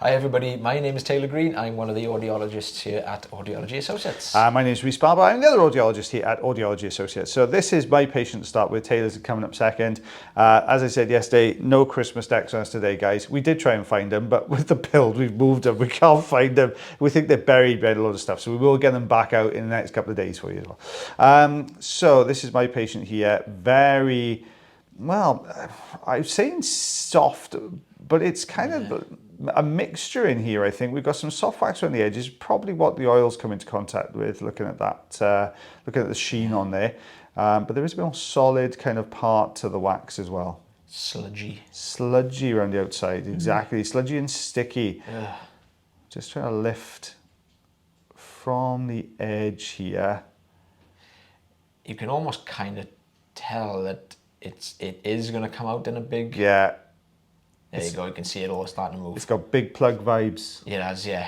Hi everybody, my name is Taylor Green. I'm one of the audiologists here at Audiology Associates. My name is Rhys Barber. I'm the other audiologist here at Audiology Associates. So this is my patient to start with. Taylor's coming up second. As I said yesterday, no Christmas decks on us today, guys. We did try and find them, but with the build, we've moved them. We can't find them. We think they're buried behind a load of stuff. So we will get them back out in the next couple of days for you as well. So this is my patient here. Very, well, I'm saying soft, but it's kind of a mixture in here, I think. We've got some soft wax around the edges, probably what the oils come into contact with, looking at that, looking at the sheen on there. But there is a more solid kind of part to the wax as well. Sludgy. Sludgy around the outside, exactly. Sludgy and sticky. Ugh. Just trying to lift from the edge here. You can almost kind of tell that it is going to come out in a big... Yeah. There you go, you can see it all starting to move. It's got big plug vibes. It has, yeah.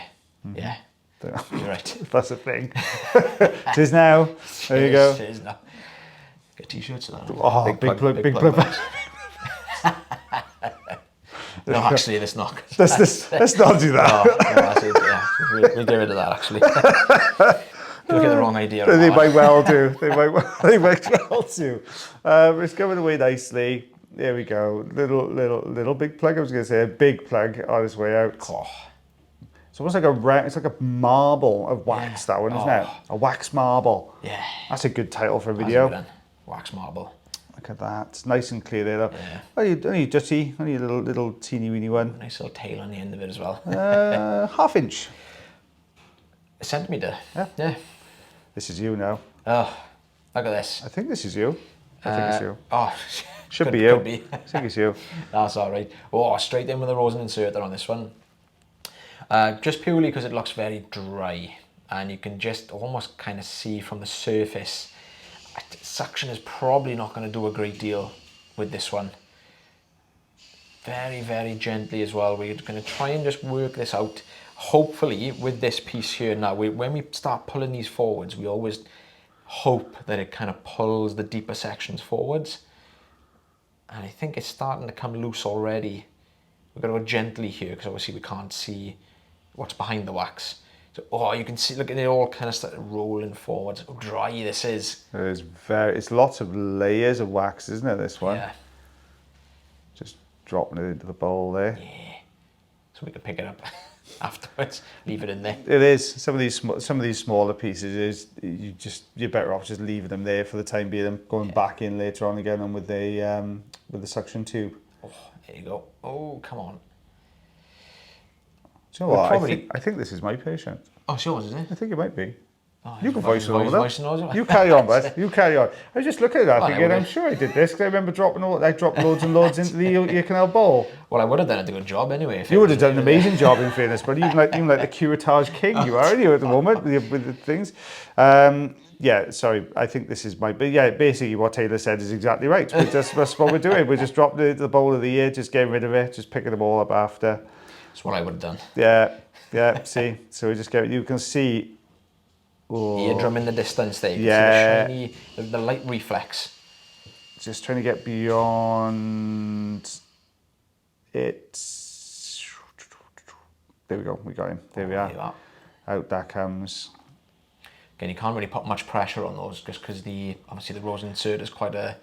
Yeah. You're right. That's a thing. It is now. There you go. It is now. Get t-shirts of that. Oh, big plug vibes. No, actually, let's not. Let's not do that. No, that's it, yeah. We'll get rid of that, actually. You'll get the wrong idea. They might well do. They might well do. It's coming away nicely. There we go. Little big plug. I was going to say a big plug on its way out. Oh. It's almost like it's like a marble of wax, that one, isn't it? A wax marble. Yeah. That's a good title for a video. That's a good one. Wax marble. Look at that. It's nice and clear there, though. Yeah. Only dirty. Only a little teeny weeny one. Nice little tail on the end of it as well. Half inch. A centimetre. Yeah. This is you now. Oh, look at this. I think this is you. I think it's you. Oh, Should be you. Could be. I think it's you. That's all right. Oh, straight in with a Rosen inserter on this one. Just purely because it looks very dry, and you can just almost kind of see from the surface. Suction is probably not going to do a great deal with this one. Very, very gently as well. We're going to try and just work this out. Hopefully, with this piece here now, when we start pulling these forwards, we always hope that it kind of pulls the deeper sections forwards. And I think it's starting to come loose already. We've got to go gently here because obviously we can't see what's behind the wax. So, you can see, look at it all kind of started rolling forwards. How dry this is. It's lots of layers of wax, isn't it, this one? Yeah. Just dropping it into the bowl there. Yeah. So we can pick it up afterwards, leave it in there. It is. Some of these smaller pieces you're better off just leaving them there for the time being and going back in later on again and with the suction tube. Oh, there you go. Oh, come on. Do you know what? I think this is my patient. Oh, it's yours, isn't it? I think it might be. Oh, you can voice it over that. You carry on, bud. You carry on. I was just looking at that thinking, I'm sure I did this because I remember dropped loads and loads into the ear canal bowl. Well, I would have done a good job anyway. You would have done an amazing job in fairness, but even like the curettage king you are at the moment with the things. Yeah, sorry, I think this is but yeah, basically what Taylor said is exactly right. That's what we're doing. We're just dropping the bowl of the ear, just getting rid of it, just picking them all up after. That's what I would have done. Yeah, see? So we just you can see. Oh, eardrum in the distance there. Yeah. See the light reflex. Just trying to get beyond it. There we go, we got him. There we are. Out that comes. Again, you can't really put much pressure on those just because obviously the Rosen insert is quite a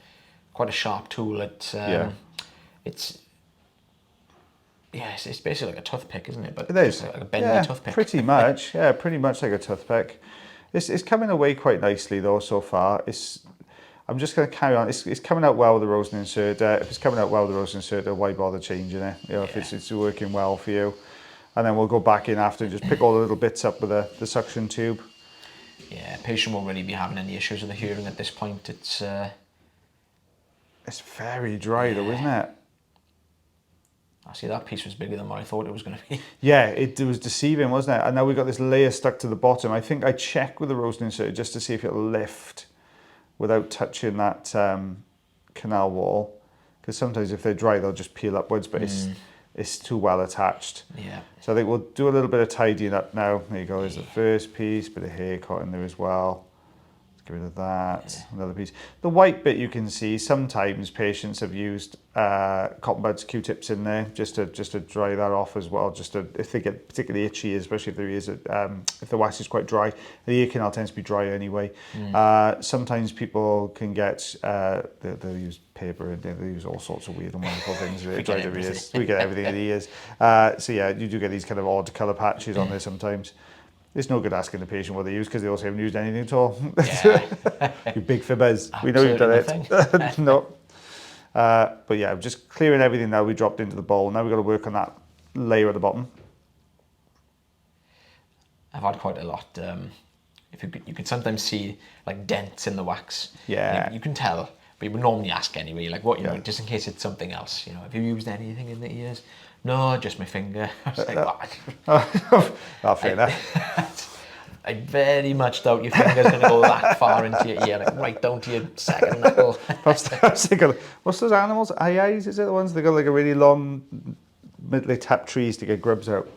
sharp tool. It's basically like a toothpick, isn't it? But it is. Like a bendy toothpick. Pretty much. Yeah, pretty much like a toothpick. It's coming away quite nicely though so far. I'm just going to carry on. It's coming out well with the Rosen inserter. If it's coming out well with the Rosen inserter, why bother changing it? If it's working well for you. And then we'll go back in after and just pick all the little bits up with the suction tube. Yeah, patient won't really be having any issues with the hearing at this point. It's very dry though, isn't it? I see that piece was bigger than what I thought it was going to be. Yeah, it was deceiving, wasn't it? And now we've got this layer stuck to the bottom. I think I checked with the Rosen inserter just to see if it'll lift without touching that canal wall. Because sometimes if they're dry, they'll just peel upwards, but it's too well attached. Yeah. So I think we'll do a little bit of tidying up now. There you go, there's the first piece, bit of hair cut in there as well. Get rid of that. Another piece. The white bit you can see, sometimes patients have used cotton buds, Q-tips in there just to dry that off as well. Just to, if they get particularly itchy, especially if there is if the wax is quite dry. The ear canal tends to be dry anyway. Sometimes people can get they'll use paper and they use all sorts of weird and wonderful things to dry their ears. We get everything in the ears. So yeah, you do get these kind of odd colour patches on there sometimes. It's no good asking the patient what they use because they also haven't used anything at all. Yeah. You big fibbers. We know you've done it. No. But yeah, just clearing everything now we dropped into the bowl. Now we've got to work on that layer at the bottom. I've had quite a lot. If you can sometimes see like dents in the wax. Yeah. You can tell, but you would normally ask anyway, like what, you know, just in case it's something else. You know, have you used anything in the ears? No, just my finger. I was like, what? Fair enough. I very much doubt your finger's going to go that far into your ear, like right down to your second knuckle. I was thinking, what's those animals? Eyes, is it the ones? They got like a really long, they tap trees to get grubs out.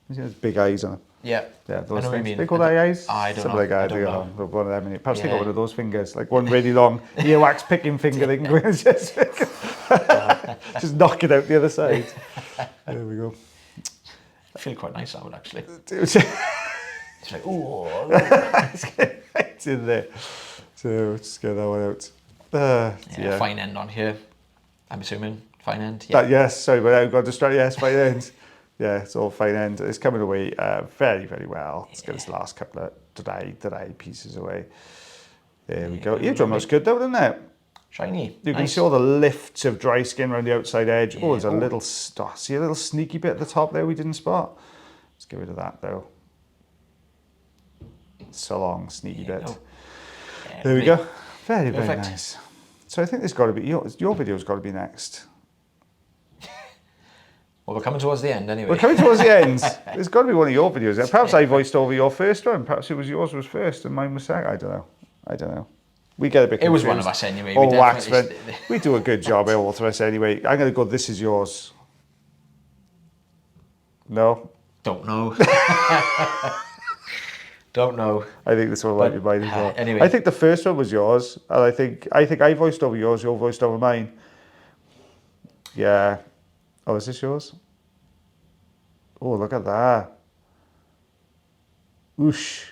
You see those big eyes on them. Yeah. Yeah, those I know what you things. mean. They called eyes? I don't Something know. like that. I don't know. One of them. Perhaps they got one of those fingers, like one really long earwax picking finger. They can go in and just knock it out the other side. There we go. I feel quite nice, I would actually. It's like, ooh. It's right in there. So let's get that one out. Yeah, fine end on here. I'm assuming fine end. Yeah. Yes, sorry, but I got distracted. Yes, fine end. Yeah, it's all fine end. It's coming away very, very well. Let's get this last couple of today pieces away. There we go. Eardrum looks good though, doesn't it? Shiny. You can see all the lifts of dry skin around the outside edge. Yeah. Oh, there's a little, see a little sneaky bit at the top there we didn't spot. Let's get rid of that though. So long, sneaky bit. Yeah, there we go. Very, perfect. very nice. So I think there's got to be, your video's got to be next. Well, we're coming towards the end anyway. We're coming towards the end. There's got to be one of your videos. Perhaps I voiced over your first one. Perhaps it was yours was first and mine was second. I don't know. We get a bit confused. It was one of us anyway. Or Waxvent. We do a good job, all of us anyway. I'm going to go, this is yours. No? Don't know. Don't know. I think this one might be mine as well. Anyway. I think the first one was yours. And I think I voiced over yours, you voiced over mine. Yeah. Oh, is this yours? Oh, look at that. Oosh.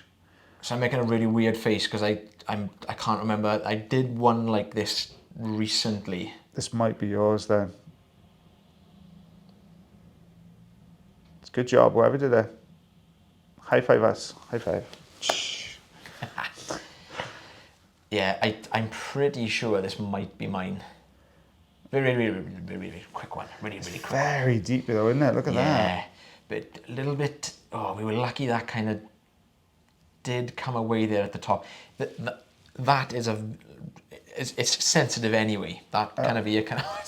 So I'm making a really weird face because I can't remember. I did one like this recently. This might be yours then. It's a good job, whoever did it. High five us. High five. Yeah, I'm pretty sure this might be mine. Very quick one. Really quick. Very deep though, isn't it? Look at that. Yeah, but a little bit. Oh, we were lucky that kind of did come away there at the top. That is it's sensitive anyway. That kind of ear canal.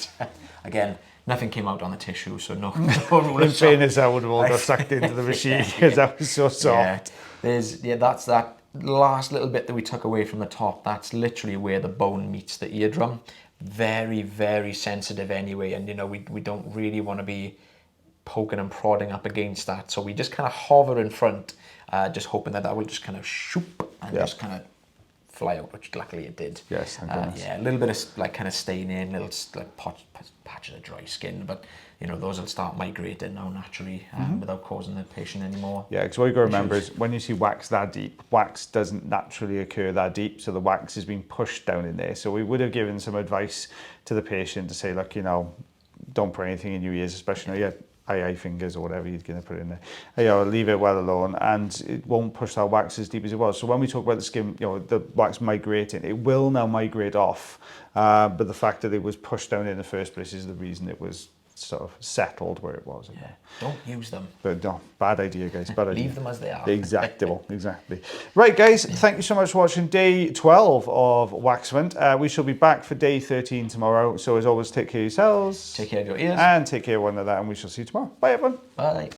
Again, nothing came out on the tissue, so no rule In of fairness, I would have all got sucked into the machine because that was so soft. That's that last little bit that we took away from the top. That's literally where the bone meets the eardrum. Very, very sensitive anyway, and you know we don't really want to be poking and prodding up against that, so we just kind of hover in front, just hoping that will just kind of shoop and just kind of fly out, which luckily it did. Yes, thank goodness. Yeah, a little bit of like kind of staining, little like patches of dry skin, but you know those will start migrating now naturally without causing the patient anymore. Yeah, because what you've got to remember is when you see wax that deep, wax doesn't naturally occur that deep, so the wax is being pushed down in there. So we would have given some advice to the patient to say, look, you know, don't put anything in your ears, especially your eye fingers or whatever you're going to put in there. You know, leave it well alone, and it won't push that wax as deep as it was. So when we talk about the skin, you know, the wax migrating, it will now migrate off, but the fact that it was pushed down in the first place is the reason it was sort of settled where it was. Yeah. Don't use them. But no, bad idea, guys. Bad idea. Leave them as they are. Exactly. Right, guys, thank you so much for watching day 12 of Waxvent. We shall be back for day 13 tomorrow. So as always, take care of yourselves. Take care of your ears. And take care of one another, and we shall see you tomorrow. Bye, everyone. Bye.